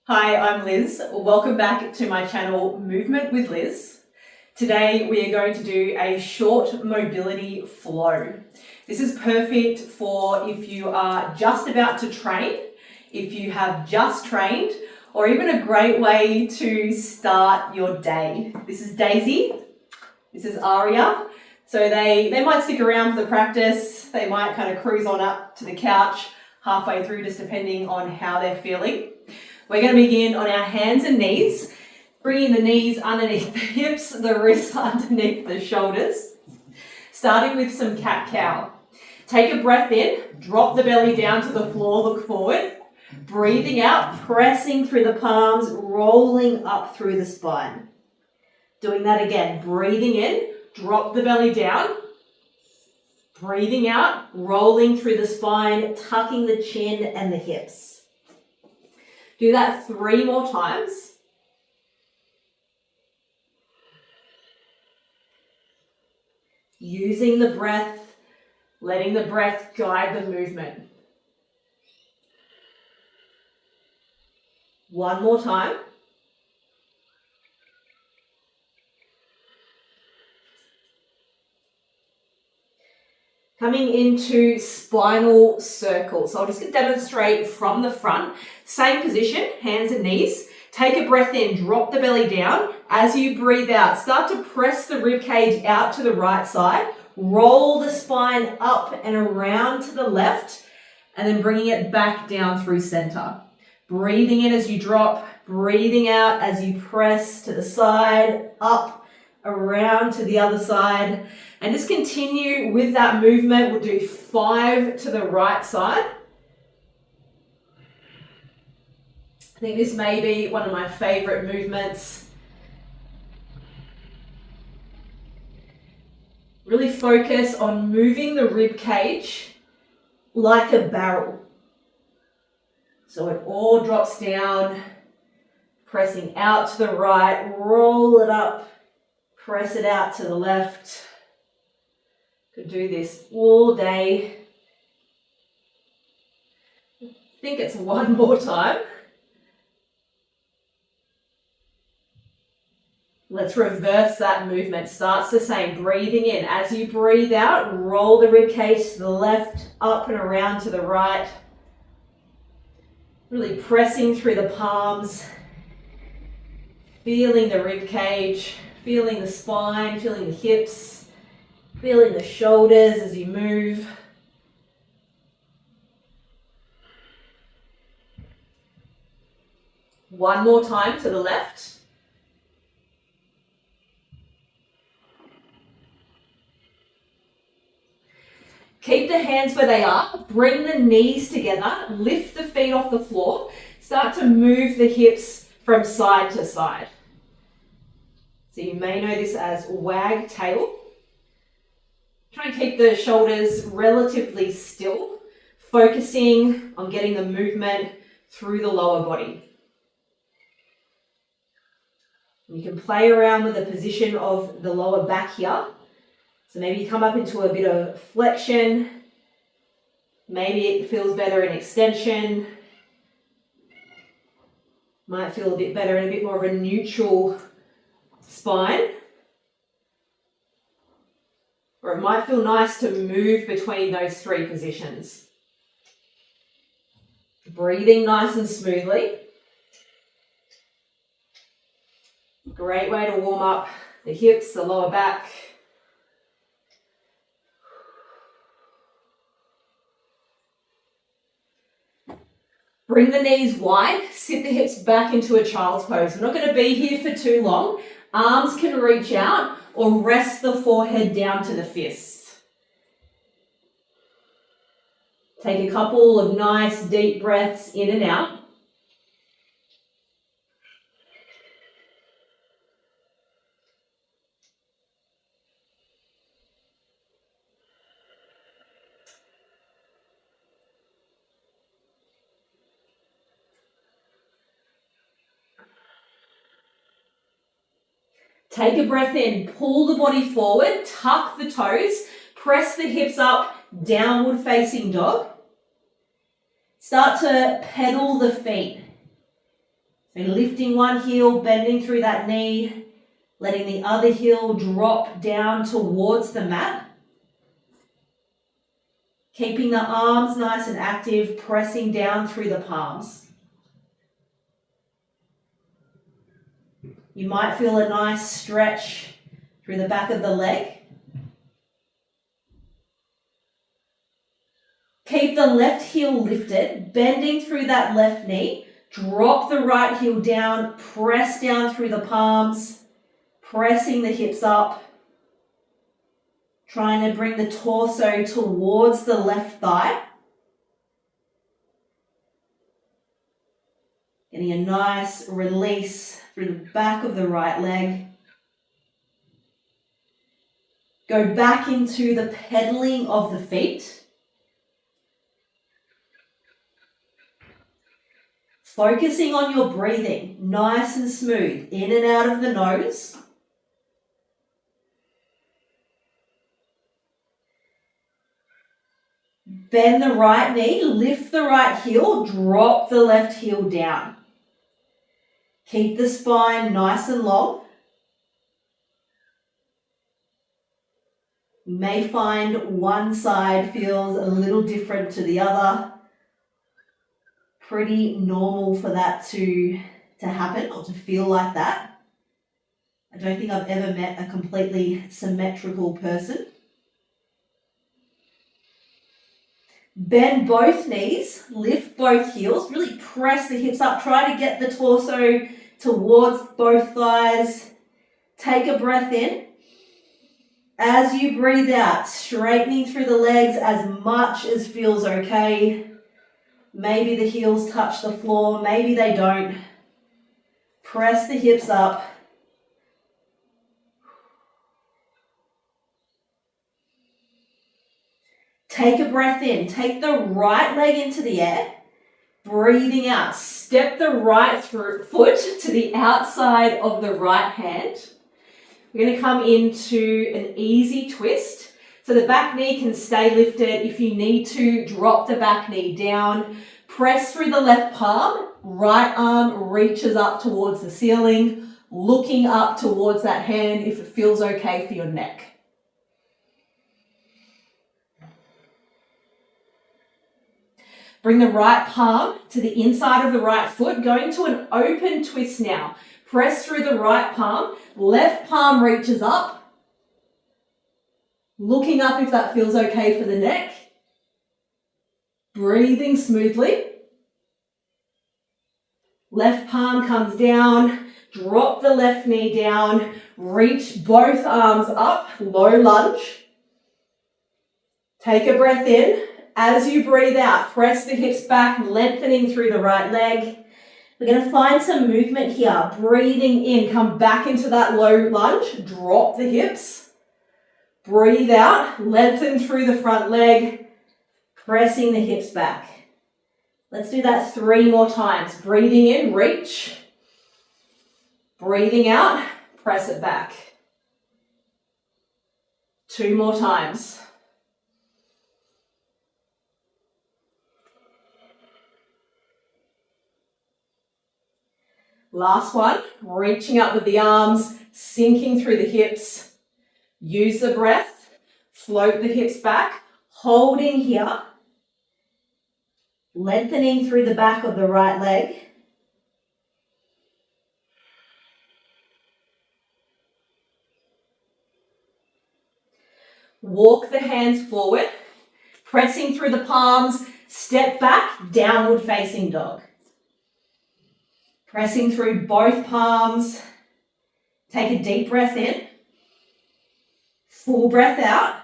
Hi, I'm Liz. Welcome back to my channel, Movement with Liz. Today we are going to do a short mobility flow. This is perfect for if you are just about to train, if you have just trained, or even a great way to start your day. This is Daisy. This is Aria. So they might stick around for the practice. They might kind of cruise on up to the couch halfway through, just depending on how they're feeling. We're going to begin on our hands and knees, bringing the knees underneath the hips, the wrists underneath the shoulders, starting with some cat-cow. Take a breath in, drop the belly down to the floor, look forward, breathing out, pressing through the palms, rolling up through the spine. Doing that again, breathing in, drop the belly down, breathing out, rolling through the spine, tucking the chin and the hips. Do that 3 more times. Using the breath, letting the breath guide the movement. 1 more time. Coming into spinal circle. So I'm just going to demonstrate from the front. Same position, hands and knees. Take a breath in, drop the belly down. As you breathe out, start to press the rib cage out to the right side. Roll the spine up and around to the left, and then bringing it back down through center. Breathing in as you drop, breathing out as you press to the side, up, around to the other side. And just continue with that movement. We'll do 5 to the right side. I think this may be one of my favorite movements. Really focus on moving the rib cage like a barrel. So it all drops down, pressing out to the right, roll it up, press it out to the left. Could do this all day. I think it's 1 more time. Let's reverse that movement. Starts the same. Breathing in. As you breathe out, roll the rib cage to the left, up and around to the right. Really pressing through the palms. Feeling the rib cage, feeling the spine, feeling the hips. Feeling the shoulders as you move. One more time to the left. Keep the hands where they are. Bring the knees together. Lift the feet off the floor. Start to move the hips from side to side. So you may know this as wagtail. Try and keep the shoulders relatively still, focusing on getting the movement through the lower body. You can play around with the position of the lower back here. So maybe you come up into a bit of flexion. Maybe it feels better in extension. Might feel a bit better in a bit more of a neutral spine. Or it might feel nice to move between those 3 positions. Breathing nice and smoothly. Great way to warm up the hips, the lower back. Bring the knees wide, sit the hips back into a child's pose. We're not going to be here for too long. Arms can reach out or rest the forehead down to the fists. Take a couple of nice deep breaths in and out. Take a breath in, pull the body forward, tuck the toes, press the hips up, downward facing dog. Start to pedal the feet. So lifting one heel, bending through that knee, letting the other heel drop down towards the mat. Keeping the arms nice and active, pressing down through the palms. You might feel a nice stretch through the back of the leg. Keep the left heel lifted, bending through that left knee. Drop the right heel down, press down through the palms, pressing the hips up. Trying to bring the torso towards the left thigh. Getting a nice release through the back of the right leg. Go back into the pedaling of the feet. Focusing on your breathing, nice and smooth, in and out of the nose. Bend the right knee, lift the right heel, drop the left heel down. Keep the spine nice and long. You may find one side feels a little different to the other. Pretty normal for that to happen or to feel like that. I don't think I've ever met a completely symmetrical person. Bend both knees, lift both heels, really press the hips up. Try to get the torso towards both thighs. Take a breath in. As you breathe out, straightening through the legs as much as feels okay. Maybe the heels touch the floor, maybe they don't. Press the hips up. Take a breath in. Take the right leg into the air. Breathing out. Step the right foot to the outside of the right hand. We're going to come into an easy twist. So the back knee can stay lifted. If you need to, drop the back knee down. Press through the left palm. Right arm reaches up towards the ceiling. Looking up towards that hand if it feels okay for your neck. Bring the right palm to the inside of the right foot, going to an open twist now. Press through the right palm, left palm reaches up. Looking up if that feels okay for the neck. Breathing smoothly. Left palm comes down, drop the left knee down, reach both arms up, low lunge. Take a breath in. As you breathe out, press the hips back, lengthening through the right leg. We're going to find some movement here. Breathing in, come back into that low lunge, drop the hips. Breathe out, lengthen through the front leg, pressing the hips back. Let's do that 3 more times. Breathing in, reach. Breathing out, press it back. 2 more times. Last one, reaching up with the arms, sinking through the hips. Use the breath, float the hips back, holding here. Lengthening through the back of the right leg. Walk the hands forward, pressing through the palms, step back, downward facing dog. Pressing through both palms. Take a deep breath in. Full breath out.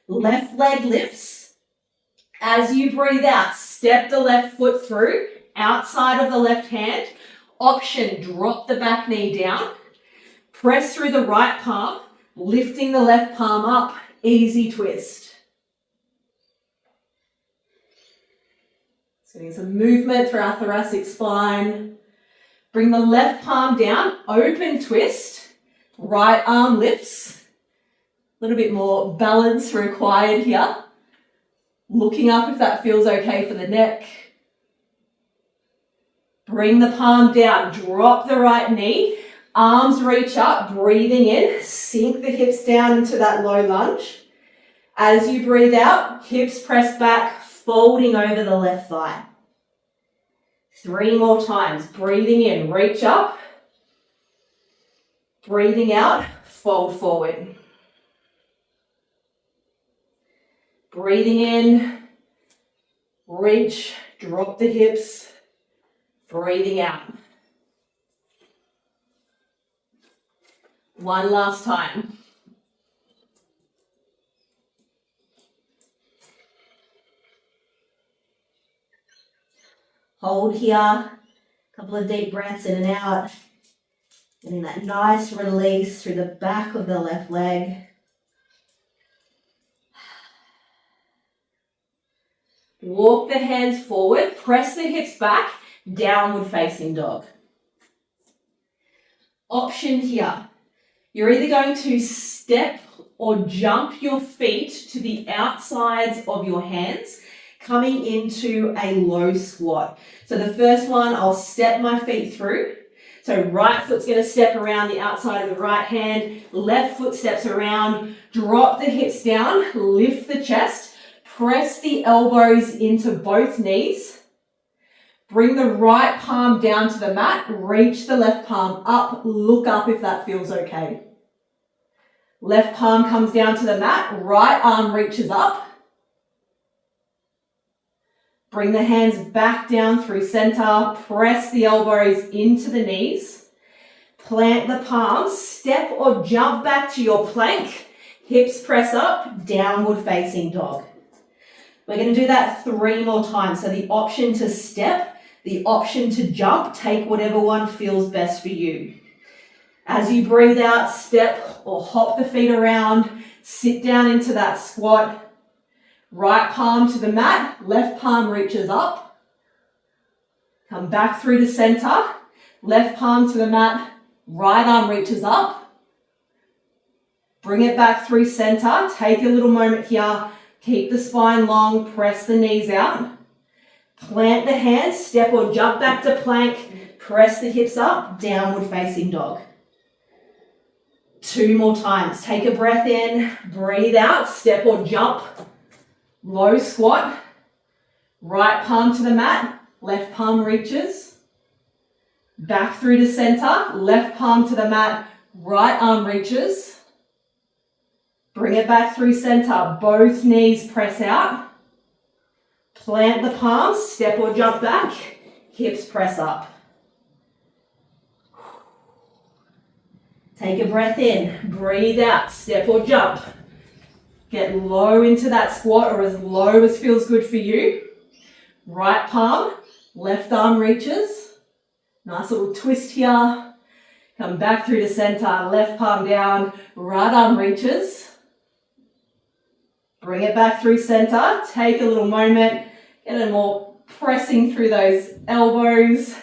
Left leg lifts. As you breathe out, step the left foot through, outside of the left hand. Option, drop the back knee down. Press through the right palm, lifting the left palm up, easy twist. So getting some movement through our thoracic spine. Bring the left palm down, open twist. Right arm lifts. A little bit more balance required here. Looking up if that feels okay for the neck. Bring the palm down, drop the right knee, arms reach up, breathing in, sink the hips down into that low lunge. As you breathe out, hips press back, folding over the left thigh. 3 more times, breathing in, reach up, breathing out, fold forward. Breathing in, reach, drop the hips, breathing out. One last time. Hold here, a couple of deep breaths in and out. Getting that nice release through the back of the left leg. Walk the hands forward, press the hips back, downward facing dog. Option here. You're either going to step or jump your feet to the outsides of your hands, coming into a low squat. So the first one, I'll step my feet through. So right foot's going to step around the outside of the right hand, left foot steps around, drop the hips down, lift the chest, press the elbows into both knees, bring the right palm down to the mat, reach the left palm up, look up if that feels okay. Left palm comes down to the mat, right arm reaches up. Bring the hands back down through center, press the elbows into the knees, plant the palms, step or jump back to your plank, hips press up, downward facing dog. We're going to do that 3 more times. So the option to step, the option to jump, take whatever one feels best for you. As you breathe out, step or hop the feet around, sit down into that squat. Right palm to the mat, left palm reaches up. Come back through to center, left palm to the mat, right arm reaches up. Bring it back through center, take a little moment here, keep the spine long, press the knees out. Plant the hands, step or jump back to plank, press the hips up, downward facing dog. 2 more times, take a breath in, breathe out, step or jump. Low squat, right palm to the mat, left palm reaches. Back through to center, left palm to the mat, right arm reaches. Bring it back through center, both knees press out. Plant the palms, step or jump back, hips press up. Take a breath in, breathe out, step or jump. Get low into that squat or as low as feels good for you. Right palm, left arm reaches. Nice little twist here. Come back through to center, left palm down, right arm reaches. Bring it back through center. Take a little moment. Get a more pressing through those elbows.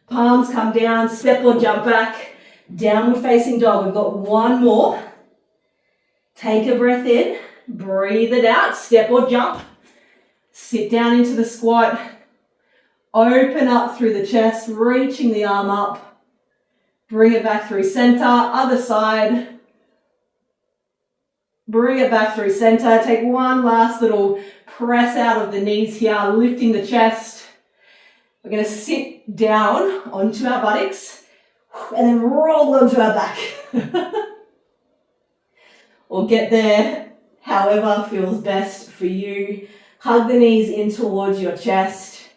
Palms come down, step or jump back. Downward facing dog. We've got 1 more. Take a breath in, breathe it out, step or jump, sit down into the squat, open up through the chest, reaching the arm up, bring it back through center, other side, bring it back through center, take 1 last little press out of the knees here, lifting the chest. We're going to sit down onto our buttocks and then roll onto our back. Or get there however feels best for you. Hug the knees in towards your chest.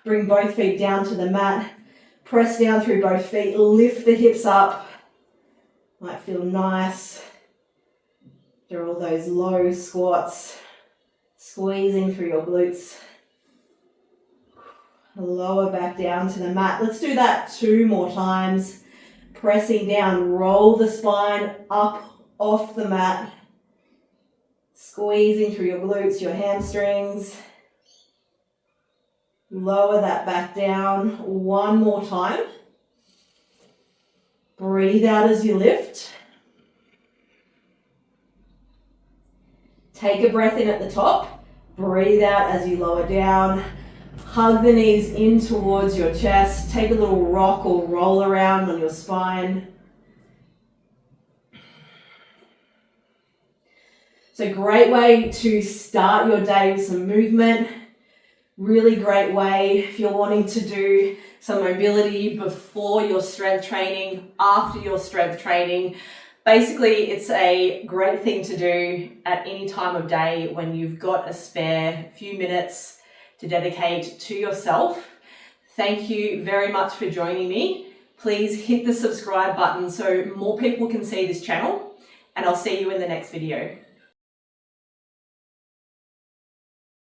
Bring both feet down to the mat. Press down through both feet. Lift the hips up. Might feel nice. Do all those low squats. Squeezing through your glutes. Lower back down to the mat. Let's do that 2 more times. Pressing down, roll the spine up off the mat. Squeezing through your glutes, your hamstrings. Lower that back down 1 more time. Breathe out as you lift. Take a breath in at the top. Breathe out as you lower down. Hug the knees in towards your chest. Take a little rock or roll around on your spine. So great way to start your day with some movement. Really great way if you're wanting to do some mobility before your strength training, after your strength training. Basically, it's a great thing to do at any time of day when you've got a spare few minutes to dedicate to yourself. Thank you very much for joining me. Please hit the subscribe button so more people can see this channel, and I'll see you in the next video.